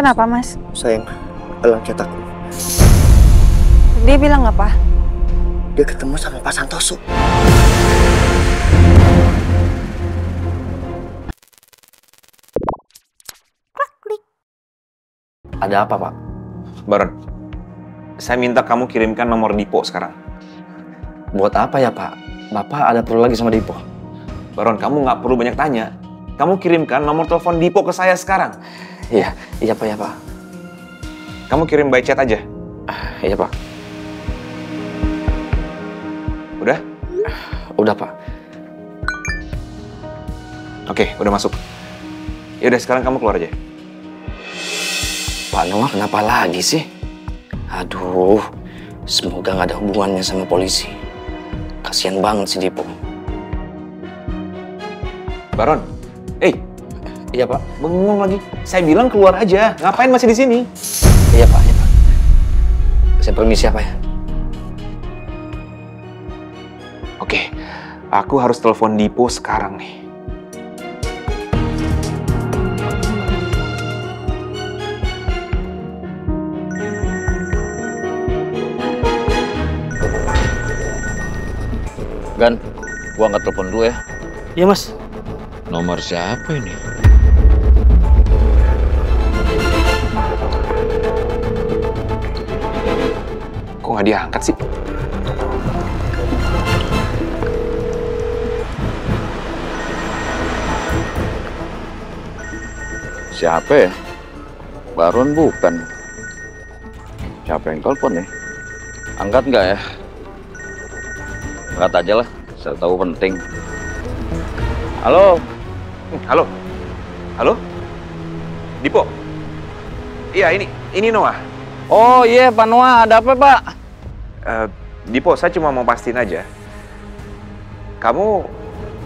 Kenapa, Mas? Sayang, Elang chat aku. Dia bilang apa? Dia ketemu sama Pak Santoso. Ada apa, Pak? Baron, saya minta kamu kirimkan nomor Dipo sekarang. Buat apa ya, Pak? Bapak ada perlu lagi sama Dipo? Baron, kamu nggak perlu banyak tanya. Kamu kirimkan nomor telepon Dipo ke saya sekarang. Iya, iya Pak, ya Pak. Kamu kirim by chat aja. Iya Pak. Udah? Udah Pak. Oke, udah masuk. Ya udah, sekarang kamu keluar aja. Pak Noah kenapa lagi sih? Aduh, semoga nggak ada hubungannya sama polisi. Kasian banget si Dipo. Baron, Iya Pak. bengong lagi. Saya bilang keluar aja. Ngapain masih di sini? Iya Pak, iya Pak. Saya permisi ya Pak ya. Oke, aku harus telepon Dipo sekarang nih. Gan, gua angkat telepon dulu ya. Iya Mas. Nomor siapa ini? Kok nggak diangkat sih? Siapa ya? Baron bukan. Siapa yang telepon nih? Angkat nggak ya? Angkat aja lah, saya tahu penting. Halo? Halo? Halo? Dipo? Iya, ini Noah. Oh iya, Pak Noah, ada apa Pak? Dipo, saya cuma mau pastiin aja. Kamu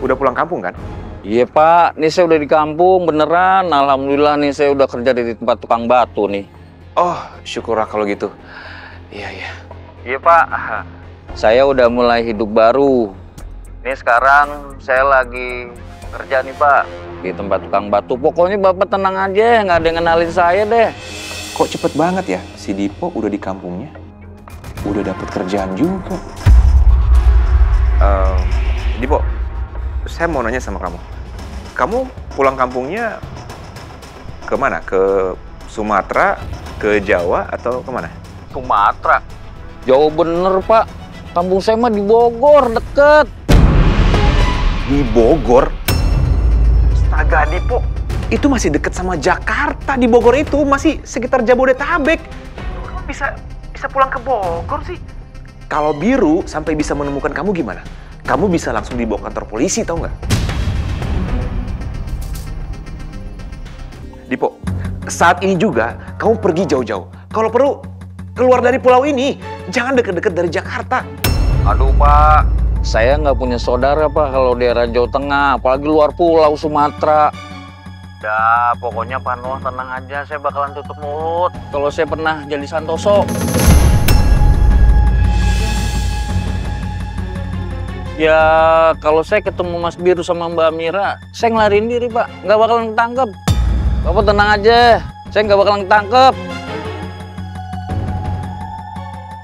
udah pulang kampung kan? Iya Pak, nih saya udah di kampung, beneran. Alhamdulillah nih saya udah kerja di tempat tukang batu nih. Oh, syukurlah kalau gitu. Iya, iya. Iya Pak, saya udah mulai hidup baru. Nih sekarang saya lagi kerja nih Pak, di tempat tukang batu. Pokoknya Bapak tenang aja, nggak ada yang kenalin saya deh. Kok cepet banget ya? Si Dipo udah di kampungnya. Udah dapet kerjaan juga. Dipo, saya mau nanya sama kamu. Kamu pulang kampungnya kemana? Ke Sumatera, ke Jawa, atau kemana? Sumatera? Jauh bener Pak, kampung saya mah di Bogor, deket. Di Bogor? Astaga, Dipo. Itu masih deket sama Jakarta. Di Bogor itu masih sekitar Jabodetabek. Kamu bisa pulang ke Bogor sih? Kalau Biru sampai bisa menemukan kamu gimana? Kamu bisa langsung dibawa kantor polisi, tau nggak? Dipo, saat ini juga kamu pergi jauh-jauh. Kalau perlu, keluar dari pulau ini. Jangan deket-deket dari Jakarta. Aduh Pak, saya nggak punya saudara Pak kalau daerah Jawa Tengah, apalagi luar pulau Sumatera. Ya, pokoknya Pak Noah tenang aja, saya bakalan tutup mulut kalau saya pernah jadi Santoso. Ya, kalau saya ketemu Mas Biru sama Mbak Mira, saya ngelariin diri Pak, nggak bakalan ketangkep. Bapak tenang aja, saya nggak bakalan ketangkep.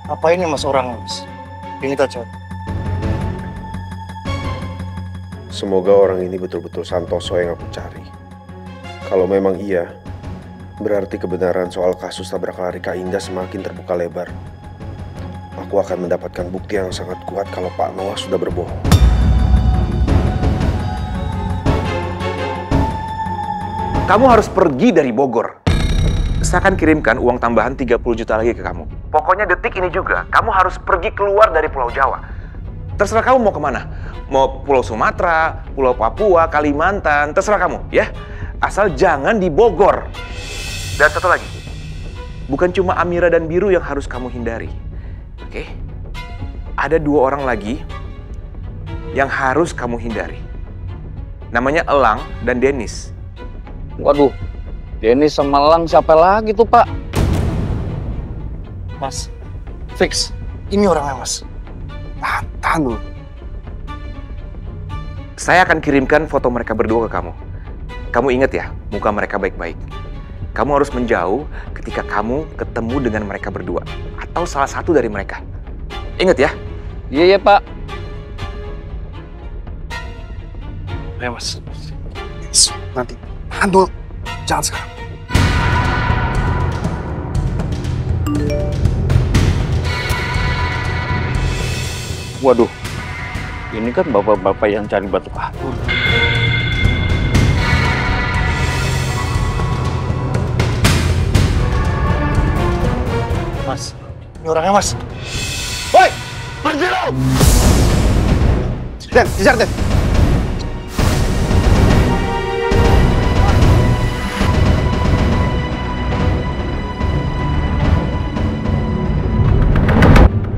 Apa ini Mas orang, Mas? Ini chat. Semoga orang ini betul-betul Santoso yang aku cari. Kalau memang iya, berarti kebenaran soal kasus tabrak lari Kak Indah semakin terbuka lebar. Aku akan mendapatkan bukti yang sangat kuat kalau Pak Noah sudah berbohong. Kamu harus pergi dari Bogor. Saya akan kirimkan uang tambahan 30 juta lagi ke kamu. Pokoknya detik ini juga, kamu harus pergi keluar dari Pulau Jawa. Terserah kamu mau kemana. Mau Pulau Sumatera, Pulau Papua, Kalimantan, terserah kamu, ya. Asal jangan di Bogor. Dan satu lagi, bukan cuma Amira dan Biru yang harus kamu hindari. Oke? Ada 2 orang lagi yang harus kamu hindari. Namanya Elang dan Dennis. Waduh, Dennis sama Lang siapa lagi tuh Pak? Mas, fix. Ini orangnya, Mas. Tahan dulu. Saya akan kirimkan foto mereka berdua ke kamu. Kamu ingat ya, muka mereka baik-baik. Kamu harus menjauh ketika kamu ketemu dengan mereka berdua. Atau salah satu dari mereka. Ingat ya? Iya, Pak. Ayo mas. Nanti. Tahan dulu. Jangan sekarang. Waduh, ini kan bapak-bapak yang cari batu kapur. Mas, ini orangnya mas. Woi, berhenti lo! Den, kejar Den.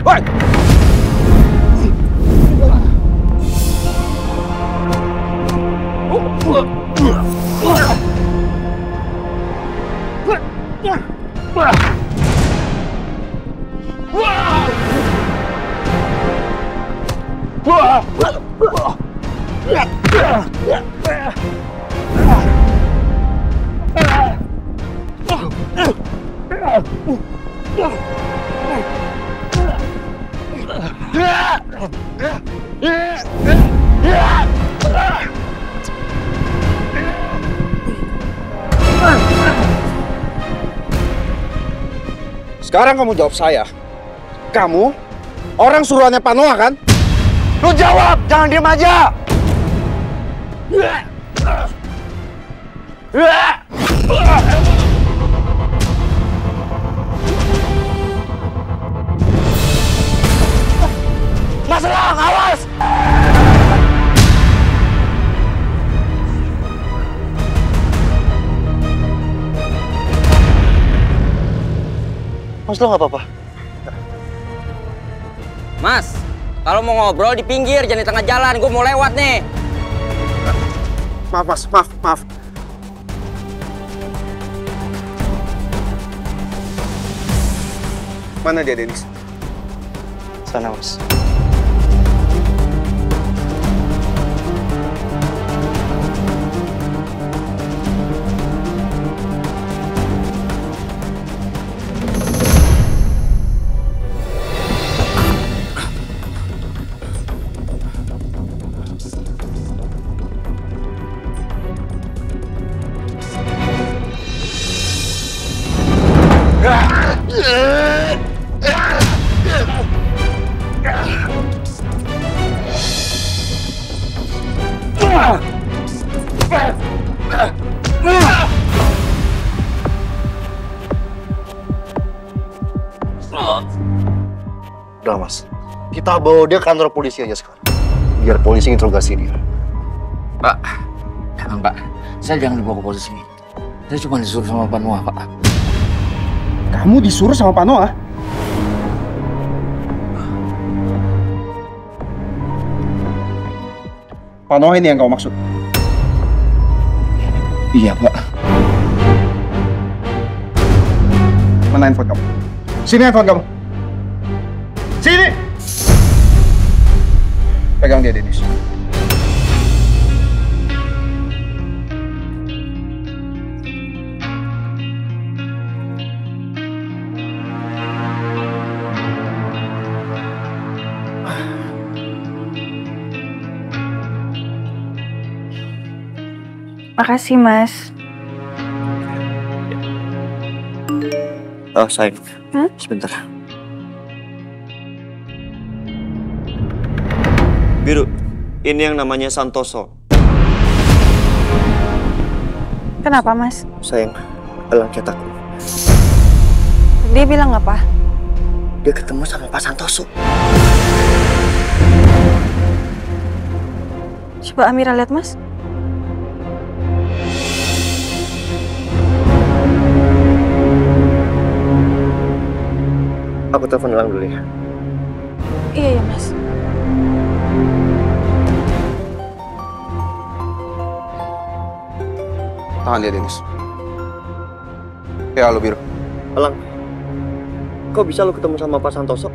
Woi! Sekarang kamu jawab saya. Kamu orang suruhannya Pak Noah kan? Lu jawab, jangan diem aja. Mas Lang, awas! Mas lo nggak apa-apa? Mas, kalau mau ngobrol di pinggir, jangan di tengah jalan. Gue mau lewat nih. Maaf mas, maaf. Mana dia, Denis? Sana mas. Udah mas, kita bawa dia ke kantor polisi aja sekarang. Biar polisi interogasi dia. Pak, jangan Pak. Saya jangan dibawa ke polisi. Saya cuma disuruh sama Pak Noah, Pak. Kamu disuruh sama Pak Noah? Pak Noah ini yang kau maksud? Iya, Pak. Mana handphone kamu? Sini handphone kamu. Sini! Pegang dia, Denis. Makasih, Mas. Oh, sayang. Sebentar. Biru, ini yang namanya Santoso. Kenapa, Mas? Sayang, elang cetak. Dia bilang apa? Dia ketemu sama Pak Santoso. Coba Amira lihat, Mas. Aku telepon elang dulu ya. Iya, ya, Mas. Tahan dia, Denis. Ya, halo Biru. Elang, kok bisa lu ketemu sama Pak Santoso?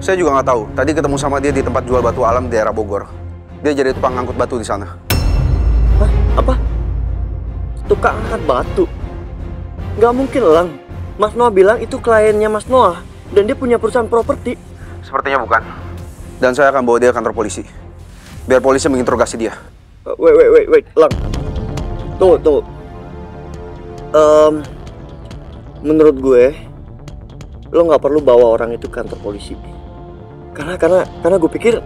Saya juga nggak tahu. Tadi ketemu sama dia di tempat jual batu alam di daerah Bogor. Dia jadi tukang ngangkut batu di sana. Hah? Apa? Tukang angkat batu? Nggak mungkin, Lang. Mas Noah bilang itu kliennya Mas Noah dan dia punya perusahaan properti. Sepertinya bukan. Dan saya akan bawa dia ke kantor polisi. Biar polisi menginterogasi dia. Wait, Lang. Tunggu. Menurut gue, lo nggak perlu bawa orang itu ke kantor polisi. Karena gue pikir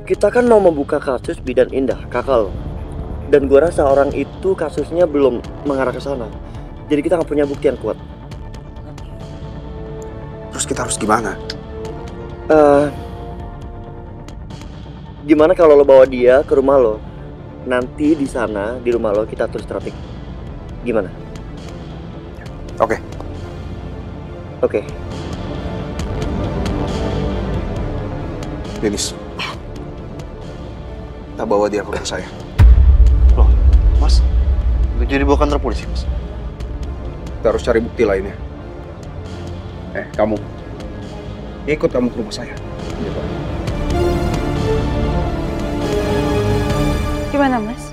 kita kan mau membuka kasus Bidan Indah, kakak lo. Dan gue rasa orang itu kasusnya belum mengarah ke sana. Jadi kita nggak punya bukti yang kuat. Terus kita harus gimana? Gimana kalau lo bawa dia ke rumah lo? Nanti di sana, di rumah lo kita tulis strategi. Gimana? Oke. Dennis, kita bawa dia ke rumah saya. Loh, Mas, jadi dibawa kantor polisi, Mas? Kita harus cari bukti lainnya. Kamu. Ikut kamu ke rumah saya. Gimana, Mas?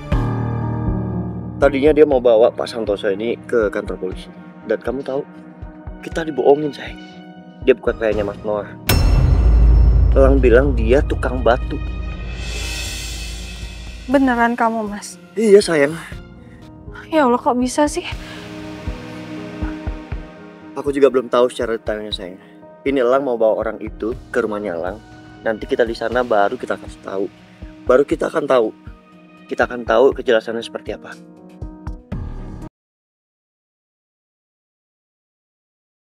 Tadinya dia mau bawa Pak Santoso ini ke kantor polisi. Dan kamu tahu, kita dibohongin, sayang. Dia bukan kayaknya Mas Noah. Elang bilang dia tukang batu. Beneran kamu, Mas? Iya, sayang. Ya Allah, kok bisa sih? Aku juga belum tahu secara detailnya, sayang. Ini Elang mau bawa orang itu ke rumahnya Elang. Nanti kita di sana baru kita kasih tahu. Baru kita akan tahu. Kita akan tahu kejelasannya seperti apa.